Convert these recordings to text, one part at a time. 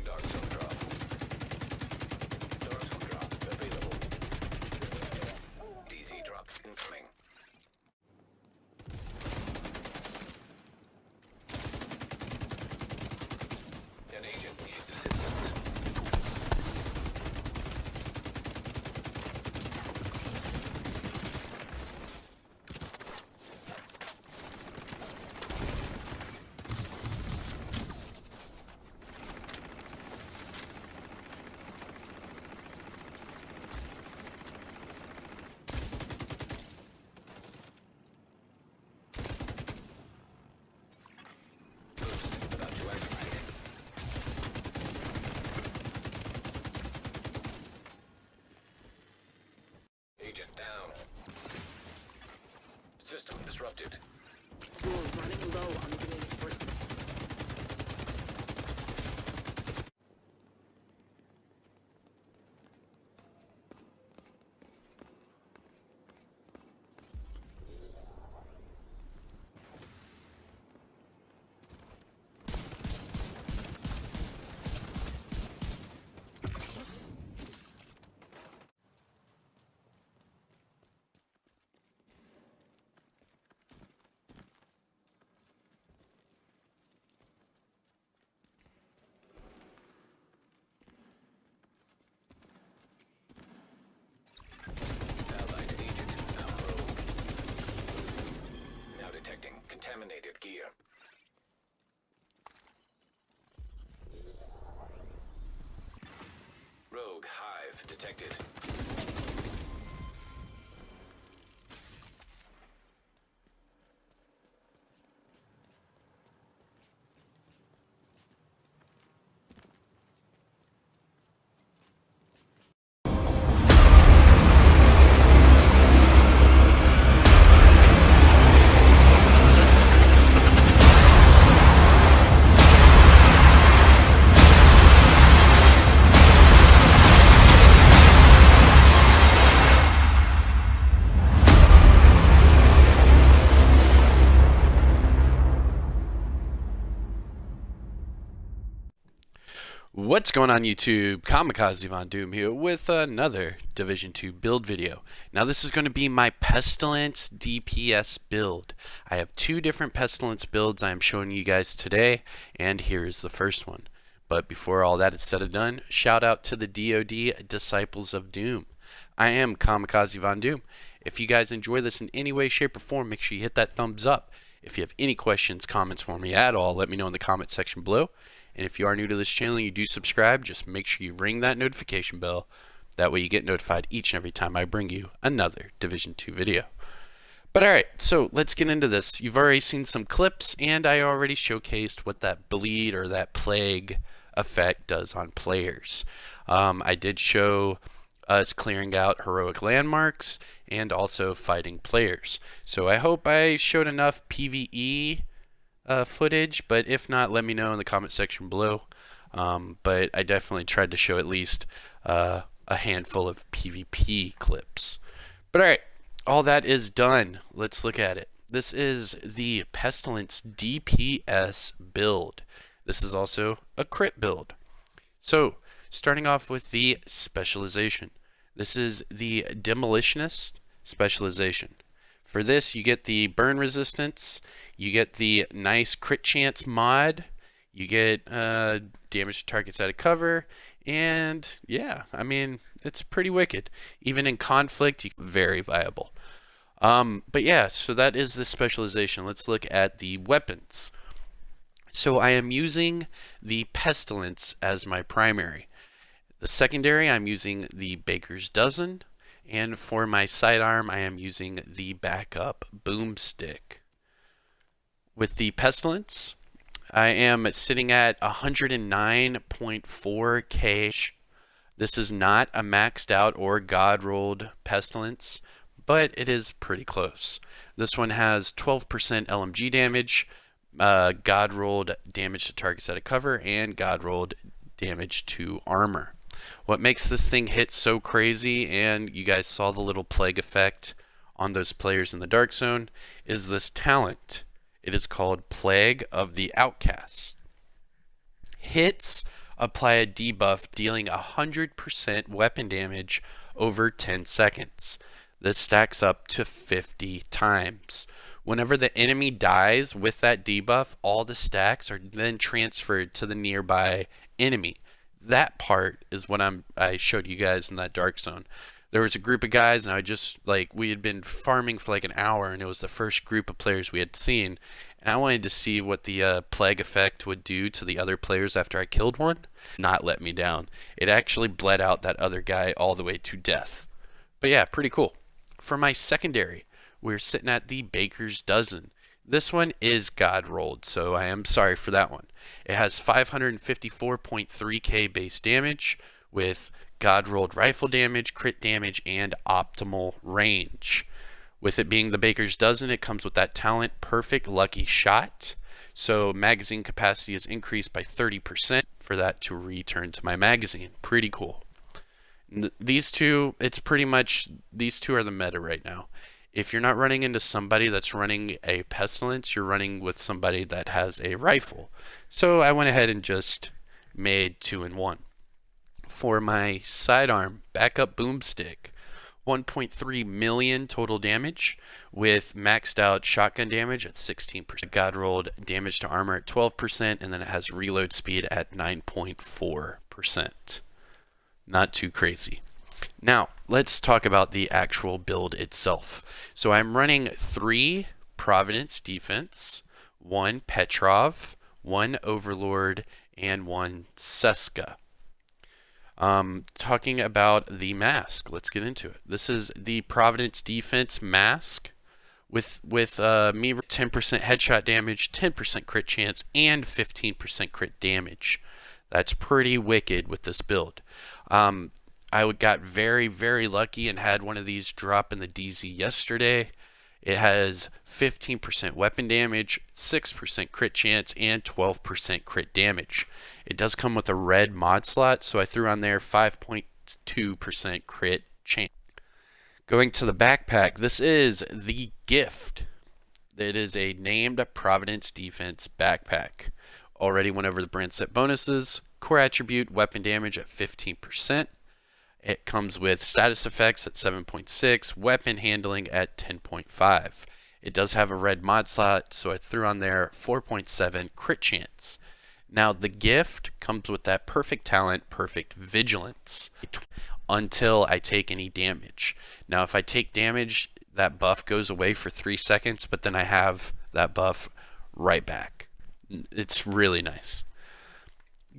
Dark zone drop. Dark zone drop available. DZ drop incoming. An agent needs assistance. Boost about to activate. Agent down. System disrupted. You're running low on reinforcements. Allied agent now rogue. Now detecting contaminated gear. Rogue hive detected. What's going on YouTube? Kamikazevondoom here with another Division 2 build video. Now this is going to be my Pestilence DPS build. I have two different Pestilence builds I am showing you guys today, and here is the first one. But before all that is said and done, shout out to the DoD Disciples of Doom. I am Kamikazevondoom. If you guys enjoy this in any way, shape, or form, make sure you hit that thumbs up. If you have any questions, comments for me at all, let me know in the comment section below. And if you are new to this channel and you do subscribe, just make sure you ring that notification bell. That way you get notified each and every time I bring you another Division 2 video. But alright, so let's get into this. You've already seen some clips, and I already showcased what that bleed or that plague effect does on players. I did show us clearing out heroic landmarks and also fighting players. So I hope I showed enough PvE footage, but if not, let me know in the comment section below. But I definitely tried to show at least a handful of PvP clips. But alright, all that is done. Let's look at it. This is the Pestilence DPS build. This is also a crit build. So, starting off with the Specialization. This is the Demolitionist Specialization. For this, you get the burn resistance, you get the nice crit chance mod, you get damage to targets out of cover, and yeah, I mean, it's pretty wicked. Even in conflict, very viable. But yeah, so that is the Specialization. Let's look at the weapons. So I am using the Pestilence as my primary. The secondary, I'm using the Baker's Dozen. And for my sidearm, I am using the backup boomstick. With the Pestilence, I am sitting at 109.4k. This is not a maxed out or god rolled Pestilence, but it is pretty close. This one has 12% LMG damage, god rolled damage to targets out of cover, and god rolled damage to armor. What makes this thing hit so crazy, and you guys saw the little plague effect on those players in the Dark Zone, is this talent. It is called Plague of the Outcast. Hits apply a debuff dealing 100% weapon damage over 10 seconds. This stacks up to 50 times. Whenever the enemy dies with that debuff, all the stacks are then transferred to the nearby enemy. That part is what I showed you guys in that dark zone. There was a group of guys, and we had been farming for like an hour, and it was the first group of players we had seen, and I wanted to see what the plague effect would do to the other players after I killed one. Not let me down. It actually bled out that other guy all the way to death. But yeah, pretty cool. For my secondary, we're sitting at the Baker's Dozen. This one is God rolled, so I am sorry for that one. It has 554.3k base damage with God rolled rifle damage, crit damage, and optimal range. With it being the Baker's Dozen, it comes with that talent, Perfect Lucky Shot. So magazine capacity is increased by 30% for that to return to my magazine. Pretty cool. These two, these two are the meta right now. If you're not running into somebody that's running a Pestilence, you're running with somebody that has a rifle. So I went ahead and just made 2-in-1. For my sidearm backup boomstick, 1.3 million total damage with maxed out shotgun damage at 16%. God rolled damage to armor at 12%, and then it has reload speed at 9.4%. Not too crazy. Now, let's talk about the actual build itself. So I'm running 3 Providence Defense, 1 Petrov, 1 Overlord, and 1 Seska. Talking about the mask, let's get into it. This is the Providence Defense mask with me 10% headshot damage, 10% crit chance, and 15% crit damage. That's pretty wicked with this build. I got very, very lucky and had one of these drop in the DZ yesterday. It has 15% weapon damage, 6% crit chance, and 12% crit damage. It does come with a red mod slot, so I threw on there 5.2% crit chance. Going to the backpack, this is the gift. It is a named Providence Defense backpack. Already went over the brand set bonuses. Core attribute, weapon damage at 15%. It comes with status effects at 7.6, weapon handling at 10.5. It does have a red mod slot, so I threw on there 4.7 crit chance. Now the gift comes with that perfect talent, perfect vigilance, until I take any damage. Now if I take damage, that buff goes away for 3 seconds, but then I have that buff right back. It's really nice.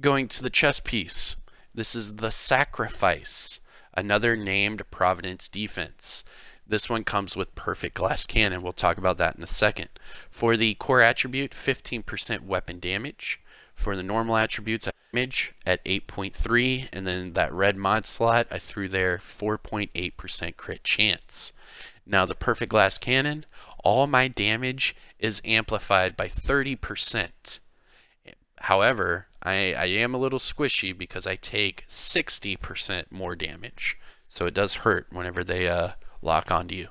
Going to the chest piece. This is the Sacrifice, another named Providence Defense. This one comes with perfect glass cannon. We'll talk about that in a second. For the core attribute, 15% weapon damage. For the normal attributes, damage at 8.3, and then that red mod slot, I threw there 4.8% crit chance. Now the perfect glass cannon, all my damage is amplified by 30%. However, I am a little squishy because I take 60% more damage. So it does hurt whenever they lock onto you.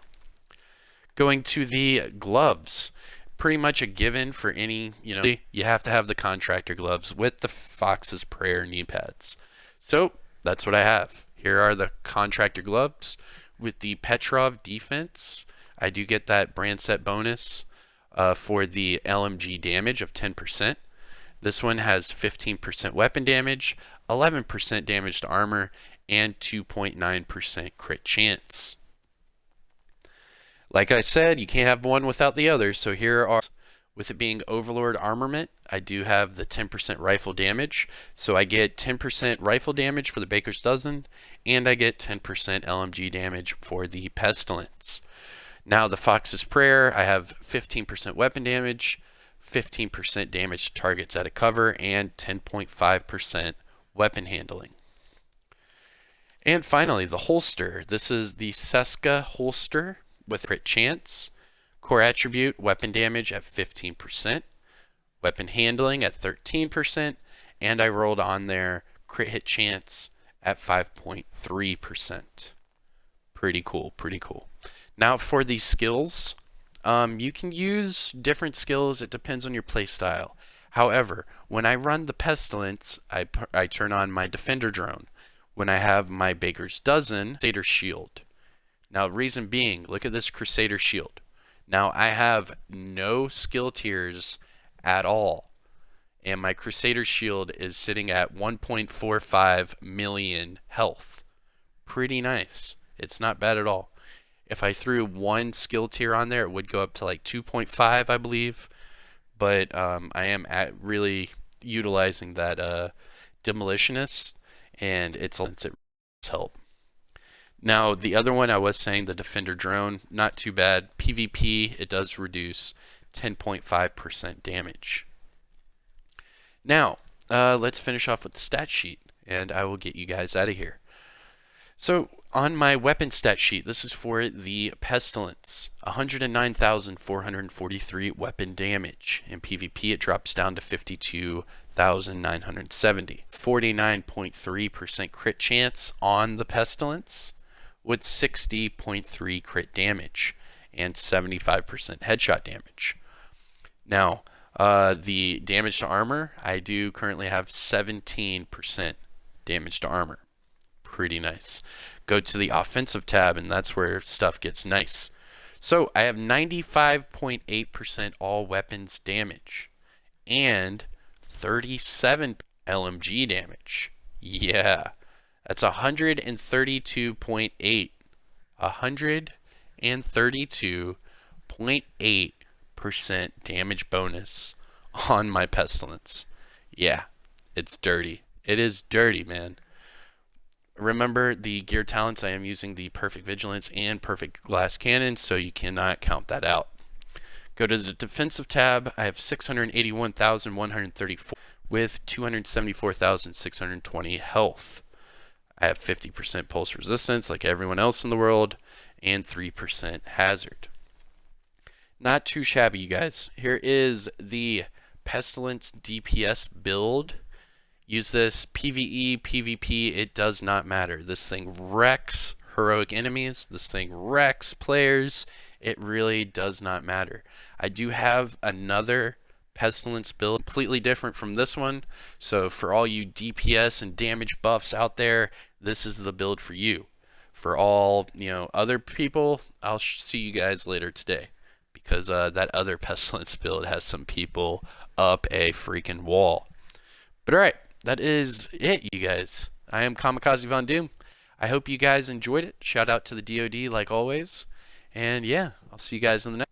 Going to the gloves. Pretty much a given for any, you have to have the contractor gloves with the Fox's Prayer knee pads. So that's what I have. Here are the contractor gloves with the Petrov defense. I do get that brand set bonus for the LMG damage of 10%. This one has 15% weapon damage, 11% damage to armor, and 2.9% crit chance. Like I said, you can't have one without the other, so here are, with it being Overlord armament, I do have the 10% rifle damage, so I get 10% rifle damage for the Baker's Dozen, and I get 10% LMG damage for the Pestilence. Now the Fox's Prayer, I have 15% weapon damage, 15% damage to targets at a cover, and 10.5% weapon handling. And finally, the holster. This is the Seska holster with crit chance, core attribute, weapon damage at 15%, weapon handling at 13%, and I rolled on there crit hit chance at 5.3%. Pretty cool, pretty cool. Now for the skills, you can use different skills. It depends on your play style. However, when I run the Pestilence, I turn on my Defender drone. When I have my Baker's Dozen, Crusader Shield. Now, reason being, look at this Crusader Shield. Now, I have no skill tiers at all, and my Crusader Shield is sitting at 1.45 million health. Pretty nice. It's not bad at all. If I threw one skill tier on there, it would go up to like 2.5, I believe. But I am really utilizing that Demolitionist, and it's help. Now, the other one I was saying, the Defender drone, not too bad. PvP, it does reduce 10.5% damage. Now, let's finish off with the stat sheet, and I will get you guys out of here. So, on my weapon stat sheet, this is for the Pestilence. 109,443 weapon damage. In PvP, it drops down to 52,970. 49.3% crit chance on the Pestilence, with 60.3 crit damage and 75% headshot damage. Now, the damage to armor, I do currently have 17% damage to armor. Pretty nice. Go to the offensive tab, and that's where stuff gets nice. So I have 95.8% all weapons damage and 37 LMG damage. Yeah, that's 132.8. 132.8% damage bonus on my Pestilence. Yeah, it's dirty. It is dirty, man. Remember the gear talents, I am using the Perfect Vigilance and Perfect Glass Cannon, so you cannot count that out. Go to the defensive tab. I have 681,134 with 274,620 health. I have 50% pulse resistance like everyone else in the world and 3% hazard. Not too shabby, you guys. Here is the Pestilence DPS build. Use this PvE, PvP, it does not matter. This thing wrecks heroic enemies. This thing wrecks players. It really does not matter. I do have another Pestilence build, completely different from this one. So for all you DPS and damage buffs out there, this is the build for you. For all, other people, I'll see you guys later today. Because that other Pestilence build has some people up a freaking wall. But alright. That is it, you guys. I am Kamikazevondoom. I hope you guys enjoyed it. Shout out to the DoD like always. And yeah, I'll see you guys in the next.